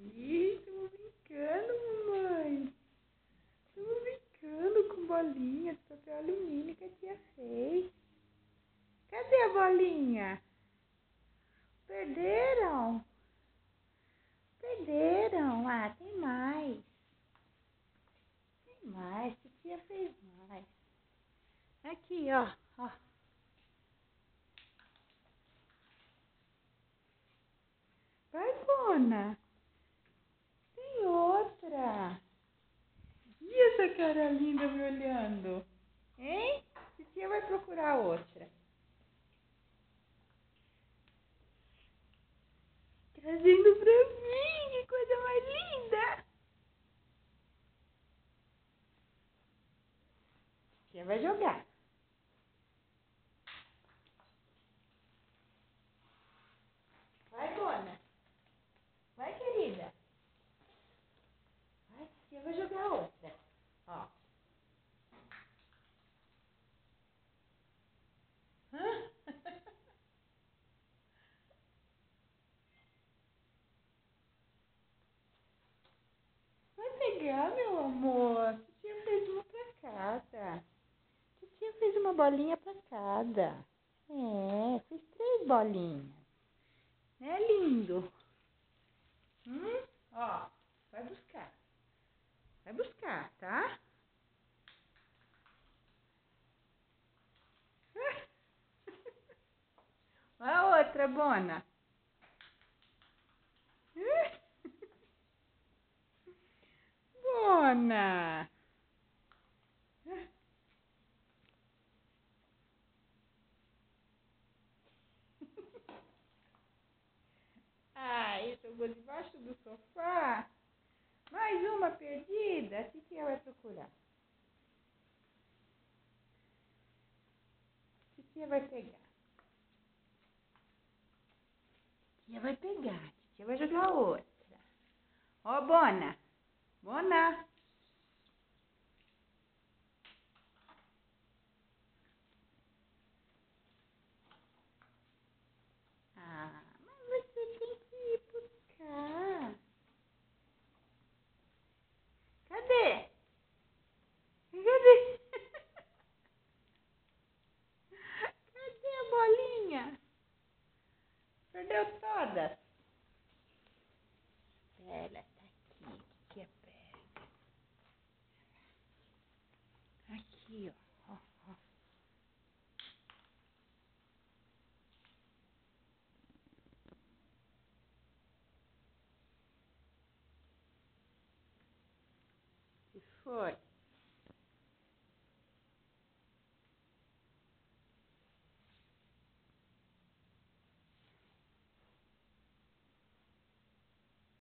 Ih, estamos brincando, mamãe. Estamos brincando com bolinha de papel alumínio que a tia fez. Cadê a bolinha? Perderam? Perderam. Ah, tem mais. Tem mais. A tia fez mais. Aqui, ó. Ó. Vai, Bona. Tem outra. E essa cara linda me olhando? Hein? Titia vai procurar outra. Trazendo pra mim, que coisa mais linda. Titia vai jogar. Vai, Bona. Vai, querida. Vai, titia vai jogar outra. Ó. Hã? Vai pegar, meu amor. Titia fez uma pra cada. Titia fez uma bolinha pra cada. É, fiz 3 bolinhas. É lindo. Ó, vai buscar. Vai buscar, tá? A outra, Bona. Bona. Ai, jogou debaixo do sofá. Mais uma perdida. A titia vai procurar. Titia vai pegar. Titia vai pegar. Titia vai jogar outra. Ó, Bona. Bona. Ah, mas você tem que ir buscar. Cadê? Cadê? Cadê a bolinha? Perdeu todas. Ela tá aqui. Que é perto. Aqui, ó. Ó, ó. Que foi?